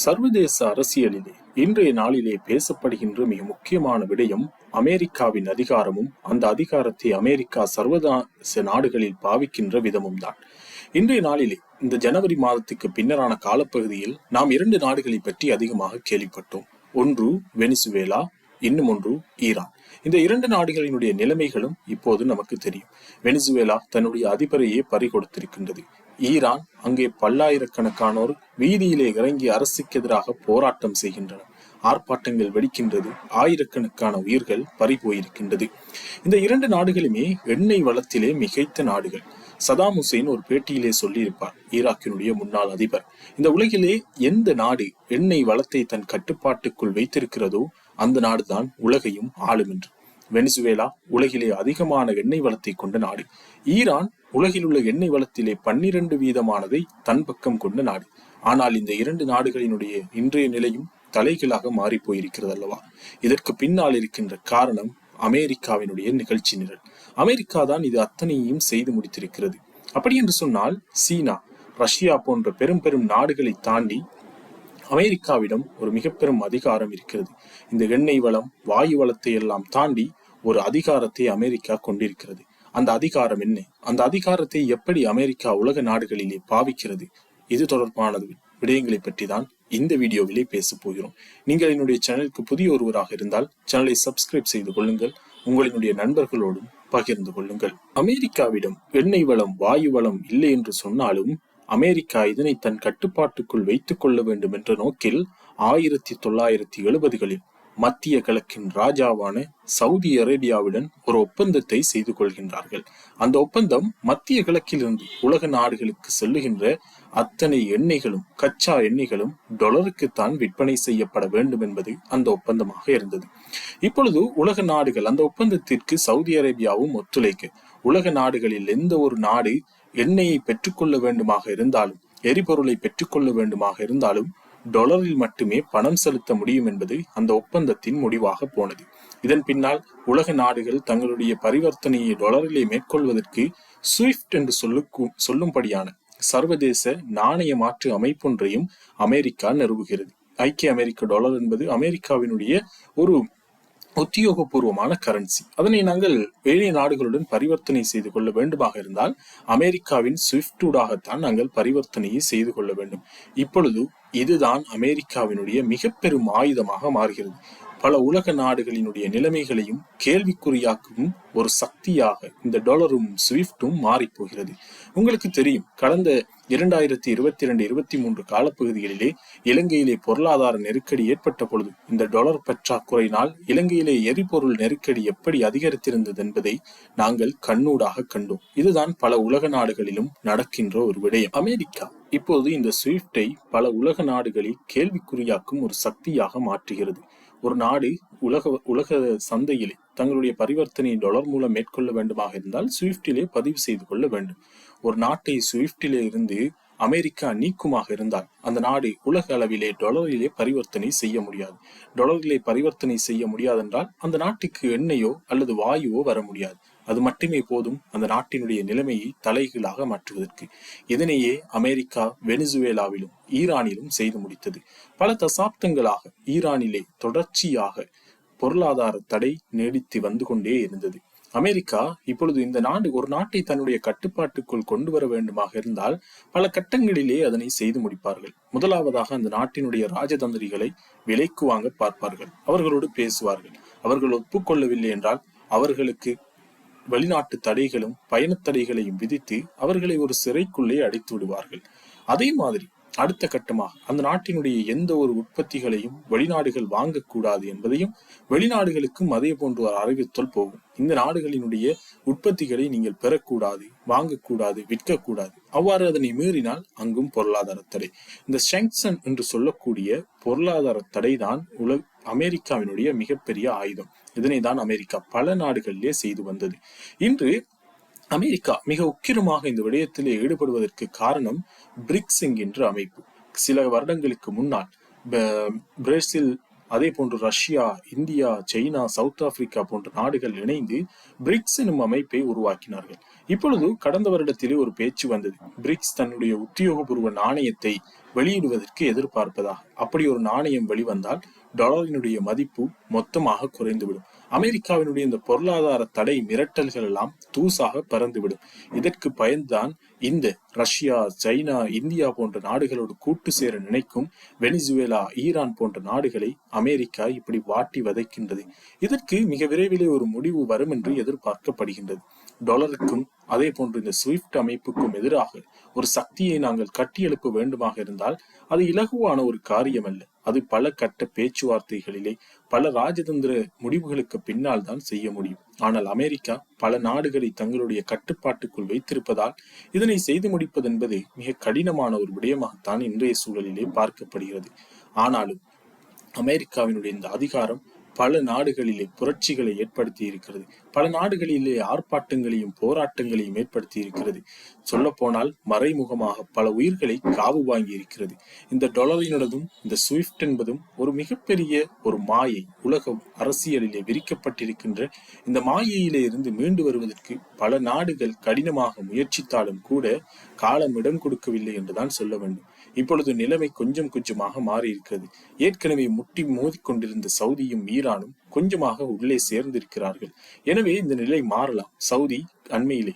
சர்வதேச அரசியலிலே இன்றைய நாளிலே பேசப்படுகின்ற மிக முக்கியமான விடயம் அமெரிக்காவின் அதிகாரமும் அந்த அதிகாரத்தை அமெரிக்கா சர்வதேச நாடுகளில் பாவிக்கின்ற விதமும் தான். இன்றைய நாளிலே இந்த ஜனவரி மாதத்துக்கு பின்னரான காலப்பகுதியில் நாம் இரண்டு நாடுகளை பற்றி அதிகமாக கேள்விப்பட்டோம். ஒன்று வெனிசுவேலா, இன்னும் ஒன்று ஈரான். இந்த இரண்டு நாடுகளினுடைய நிலைமைகளும் இப்போது நமக்கு தெரியும். வெனிசுவேலா தன்னுடைய அதிபரையே பறிகொடுத்திருக்கின்றது. ஈரான் அங்கே பல்லாயிரக்கணக்கானோர் வீதியிலே இறங்கி அரசுக்கு எதிராக போராட்டம் செய்கின்றனர். ஆர்ப்பாட்டங்கள் வெடிக்கின்றது. ஆயிரக்கணக்கான உயிர்கள் பறிபோயிருக்கின்றது. இந்த இரண்டு நாடுகளுமே எண்ணெய் வளத்திலே மிகைத்த நாடுகள். சதாம் ஹுசேன் ஒரு பேட்டியிலே சொல்லியிருப்பார், ஈராக்கினுடைய முன்னாள் அதிபர், இந்த உலகிலே எந்த நாடு எண்ணெய் வளத்தை தன் கட்டுப்பாட்டுக்குள் வைத்திருக்கிறதோ அந்த நாடுதான் உலகையும் ஆளும் என்று. வெனிசுவேலா உலகிலே அதிகமான எண்ணெய் வளத்தை கொண்ட நாடு. ஈரான் உலகில் உள்ள எண்ணெய் வளத்திலே 12% தன் பக்கம் கொண்ட நாடு. ஆனால் இந்த இரண்டு நாடுகளினுடைய இன்றைய நிலையும் தலைகளாக மாறி போயிருக்கிறது அல்லவா? இதற்கு பின்னால் இருக்கின்ற காரணம் அமெரிக்காவினுடைய நிகழ்ச்சி நிரல். அமெரிக்கா தான் இது அத்தனையும் செய்து முடித்திருக்கிறது. அப்படி என்று சொன்னால் சீனா, ரஷ்யா போன்ற பெரும் பெரும் நாடுகளை தாண்டி அமெரிக்காவிடம் ஒரு மிக பெரும் அதிகாரம் இருக்கிறது. இந்த எண்ணெய் வளம், வாயு வளத்தை எல்லாம் தாண்டி ஒரு அதிகாரத்தை அமெரிக்கா கொண்டிருக்கிறது. அந்த அதிகாரம் என்ன? அந்த அதிகாரத்தை எப்படி அமெரிக்கா உலக நாடுகளிலே பாவிக்கிறது? இது தொடர்பான விடயங்களை பற்றி தான் இந்த வீடியோவிலே பேச போகிறோம். நீங்கள் என்னுடைய சேனலுக்கு புதிய ஒருவராக இருந்தால் சேனலை சப்ஸ்கிரைப் செய்து கொள்ளுங்கள். உங்களினுடைய நண்பர்களோடும் பகிர்ந்து கொள்ளுங்கள். அமெரிக்காவிடம் எண்ணெய் வளம், வாயு வளம் இல்லை என்று சொன்னாலும் அமெரிக்கா இதனை தன் கட்டுப்பாட்டுக்குள் வைத்துக் கொள்ள வேண்டும் என்ற நோக்கில் 1970களில் மத்திய கிழக்கின் ராஜாவான சவுதி அரேபியாவுடன் ஒரு ஒப்பந்தத்தை செய்து கொள்கின்றார்கள். அந்த ஒப்பந்தம் மத்திய கிழக்கிலிருந்து உலக நாடுகளுக்கு செல்லுகின்ற அத்தனை எண்ணெய்களும், கச்சா எண்ணெய்களும் டாலருக்குத்தான் விற்பனை செய்யப்பட வேண்டும் என்பது அந்த ஒப்பந்தமாக இருந்தது. இப்பொழுது உலக நாடுகள் அந்த ஒப்பந்தத்திற்கு சவுதி அரேபியாவும் ஒத்துழைக்க, உலக நாடுகளில் எந்த ஒரு நாடு எண்ணெயை பெற்றுக்கொள்ள வேண்டுமாக இருந்தாலும், எரிபொருளை பெற்றுக்கொள்ள வேண்டுமாக இருந்தாலும் டாலரில் மட்டுமே பணம் செலுத்த முடியும் என்பது அந்த ஒப்பந்தத்தின் முடிவாக போனது. இதன் பின்னால் உலக நாடுகள் தங்களுடைய பரிவர்த்தனையை டாலரிலே மேற்கொள்வதற்கு ஸ்விஃப்ட் என்று சொல்லும்படியான சர்வதேச நாணய மாற்று அமைப்பொன்றையும் அமெரிக்கா நிறுவுகிறது. ஐக்கிய அமெரிக்க டாலர் என்பது அமெரிக்காவினுடைய ஒரு உத்தியோகபூர்வமான கரன்சி. அதனை நாங்கள் வெளிய நாடுகளுடன் பரிவர்த்தனை செய்து கொள்ள வேண்டுமாக இருந்தால் அமெரிக்காவின் ஸ்விஃப்டூடாகத்தான் நாங்கள் பரிவர்த்தனையை செய்து கொள்ள வேண்டும். இப்பொழுது இதுதான் அமெரிக்காவினுடைய மிக பெரும் ஆயுதமாக மாறுகிறது. பல உலக நாடுகளினுடைய நிலைமைகளையும் கேள்விக்குறியாக்கும் ஒரு சக்தியாக இந்த டாலரும் ஸ்விஃப்டும் மாறி போகிறது. உங்களுக்கு தெரியும், கடந்த 2022-23 காலப்பகுதிகளிலே இலங்கையிலே பொருளாதார நெருக்கடி ஏற்பட்ட பொழுது இந்த டாலர் பற்றாக்குறையினால் இலங்கையிலே எரிபொருள் நெருக்கடி எப்படி அதிகரித்திருந்தது என்பதை நாங்கள் கண்ணூடாக கண்டோம். இதுதான் பல உலக நாடுகளிலும் நடக்கின்ற ஒரு விடயம். அமெரிக்கா இப்போது இந்த ஸ்விஃப்டை பல உலக நாடுகளில் கேள்விக்குறியாக்கும் ஒரு சக்தியாக மாற்றுகிறது. ஒரு நாடு உலக சந்தையிலே தங்களுடைய பரிவர்த்தனை டாலர் மூலம் மேற்கொள்ள வேண்டுமாக இருந்தால் ஸ்விஃப்டிலே பதிவு செய்து கொள்ள வேண்டும். ஒரு நாட்டை ஸ்விஃப்டிலே இருந்து அமெரிக்கா நீக்குமாக இருந்தால் அந்த நாடு உலக அளவிலே டாலரிலே பரிவர்த்தனை செய்ய முடியாது. டாலரிலே பரிவர்த்தனை செய்ய முடியாதென்றால் அந்த நாட்டுக்கு எண்ணெயோ அல்லது வாயுவோ வர முடியாது. அது மட்டுமே போதும் அந்த நாட்டினுடைய நிலைமையை தலைகீழாக மாற்றுவதற்கு. இதனையே அமெரிக்கா வெனிசுவேலாவிலும் ஈரானிலும் செய்து முடித்தது. பல தசாப்தங்களாக ஈரானிலே தொடர்ச்சியாக பொருளாதார தடை நீடித்து வந்து கொண்டே இருந்தது. அமெரிக்கா இப்பொழுது இந்த ஒரு நாட்டை தன்னுடைய கட்டுப்பாட்டுக்குள் கொண்டு வர வேண்டுமாக இருந்தால் பல கட்டங்களிலே அதனை செய்து முடிப்பார்கள். முதலாவதாக அந்த நாட்டினுடைய ராஜதந்திரிகளை விலைக்கு வாங்க பார்ப்பார்கள். அவர்களோடு பேசுவார்கள். அவர்கள் ஒப்புக்கொள்ளவில்லை என்றால் அவர்களுக்கு வெளிநாட்டு தடைகளும் பயணத்தடைகளையும் விதித்து அவர்களை ஒரு சிறைக்குள்ளே அடைத்து விடுவார்கள். அதே மாதிரி அடுத்த கட்டமாக அந்த நாட்டினுடைய எந்த ஒரு உற்பத்திகளையும் வெளிநாடுகள் வாங்கக்கூடாது என்பதையும் வெளிநாடுகளுக்கும் அதே போன்ற ஒரு அறிவித்தல் போகும். இந்த நாடுகளினுடைய உற்பத்திகளை நீங்கள் பெறக்கூடாது, வாங்கக்கூடாது, விற்கக்கூடாது. அவ்வாறு அதனை மீறினால் அங்கும் பொருளாதார தடை. இந்த சாங்ஷன் என்று சொல்லக்கூடிய பொருளாதார தடை தான் அமெரிக்காவினுடைய மிகப்பெரிய ஆயுதம். இதனை தான் அமெரிக்கா பல நாடுகளிலே செய்து வந்தது. இன்று அமெரிக்கா மிக உக்கிரமாக இந்த விடயத்திலே ஈடுபடுவதற்கு காரணம் பிரிக்ஸ் என்கின்ற அமைப்பு. சில வருடங்களுக்கு முன்னால் பிரேசில் அதே போன்று Russia, India, China, south Africa போன்ற நாடுகள் இணைந்து பிரிக்ஸ் எனும் அமைப்பை உருவாக்கினார்கள். இப்பொழுது கடந்த வருடத்திலே ஒரு பேச்சு வந்தது, பிரிக்ஸ் தன்னுடைய உத்தியோகபூர்வ நாணயத்தை வெளியிடுவதற்கு எதிர்பார்ப்பதாக. அப்படி ஒரு நாணயம் வெளிவந்தால் டாலரினுடைய மதிப்பு மொத்தமாக குறைந்துவிடும். அமெரிக்காவினுடைய இந்த பொருளாதார தடை மிரட்டல்கள் எல்லாம் தூசாக பறந்துவிடும். இதற்கு பயன்தான் இந்த ரஷ்யா, சைனா, இந்தியா போன்ற நாடுகளோடு கூட்டு சேர நினைக்கும் வெனிசுவேலா, ஈரான் போன்ற நாடுகளை அமெரிக்கா இப்படி வாட்டி வதைக்கின்றது. இதற்கு மிக விரைவிலே ஒரு முடிவு வரும் என்று எதிர்பார்க்கப்படுகின்றது. டாலருக்கும் அதே போன்று இந்த ஸ்விஃப்ட் அமைப்புக்கும் எதிராக ஒரு சக்தியை நாங்கள் கட்டியெழுப்ப வேண்டுமாக இருந்தால் அது இலகுவான ஒரு காரியம் அல்ல. அது பல கட்ட பேச்சுவார்த்தைகளிலே, பல ராஜதந்திர முடிவுகளுக்கு பின்னால் தான் செய்ய முடியும். ஆனால் அமெரிக்கா பல நாடுகளை தங்களுடைய கட்டுப்பாட்டுக்குள் வைத்திருப்பதால் இதனை செய்து முடிப்பது என்பது மிக கடினமான ஒரு விடயமாகத்தான் இன்றைய சூழலிலே பார்க்கப்படுகிறது. ஆனாலும் அமெரிக்காவினுடைய இந்த அதிகாரம் பல நாடுகளிலே புரட்சிகளை ஏற்படுத்தி இருக்கிறது. பல நாடுகளிலே ஆர்ப்பாட்டங்களையும் போராட்டங்களையும் ஏற்படுத்தி இருக்கிறது. சொல்ல போனால் மறைமுகமாக பல உயிர்களை காவு வாங்கி இருக்கிறது. இந்த டாலரினதும் இந்த ஸ்விஃப்ட் என்பதும் ஒரு மிகப்பெரிய ஒரு மாயை. உலக அரசியலிலே விரிக்கப்பட்டிருக்கின்ற இந்த மாயையிலே இருந்து மீண்டு வருவதற்கு பல நாடுகள் கடினமாக முயற்சித்தாலும் கூட காலம் இடம் கொடுக்கவில்லை என்றுதான் சொல்ல வேண்டும். இப்பொழுது நிலைமை கொஞ்சம் கொஞ்சமாக மாறி இருக்கிறது. ஏற்கனவே முட்டி மோதிக்கொண்டிருந்த சவுதியும் ஈரானும் கொஞ்சமாக உள்ளே சேர்ந்திருக்கிறார்கள். எனவே இந்த நிலை மாறலாம். சவுதி அண்மையிலே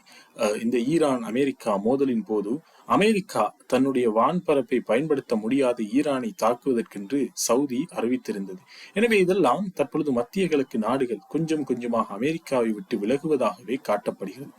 இந்த ஈரான் அமெரிக்கா மோதலின் போது அமெரிக்கா தன்னுடைய வான்பரப்பை பயன்படுத்த முடியாது ஈரானை தாக்குவதற்கென்று சவுதி அறிவித்திருந்தது. எனவே இதெல்லாம் தற்பொழுது மத்திய கிழக்கு நாடுகள் கொஞ்சம் கொஞ்சமாக அமெரிக்காவை விட்டு விலகுவதாகவே காட்டப்படுகிறது.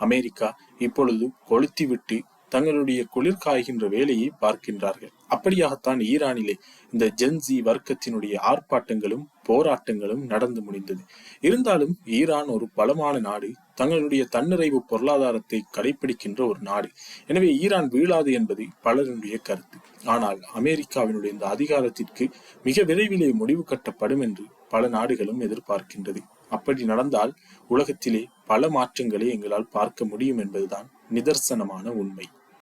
அமெரிக்கா இப்பொழுது கொளுத்தி விட்டு தங்களுடைய குளிர் காய்கின்ற வேலையை பார்க்கின்றார்கள். அப்படியாகத்தான் ஈரானிலே இந்த ஜென்சி வர்க்கத்தினுடைய ஆர்ப்பாட்டங்களும் போராட்டங்களும் நடந்து முடிந்தது. இருந்தாலும் ஈரான் ஒரு பலமான நாடு, தங்களுடைய தன்னிறைவு பொருளாதாரத்தை கடைபிடிக்கின்ற ஒரு நாடு. எனவே ஈரான் வீழாது என்பது பலருடைய கருத்து. ஆனால் அமெரிக்காவினுடைய இந்த அதிகாரத்திற்கு மிக விரைவிலே முடிவு கட்டப்படும் என்று பல நாடுகளும் எதிர்பார்க்கின்றது. அப்படி நடந்தால் உலகத்திலே பல மாற்றங்களை எங்களால் பார்க்க முடியும் என்பதுதான் நிதர்சனமான உண்மை.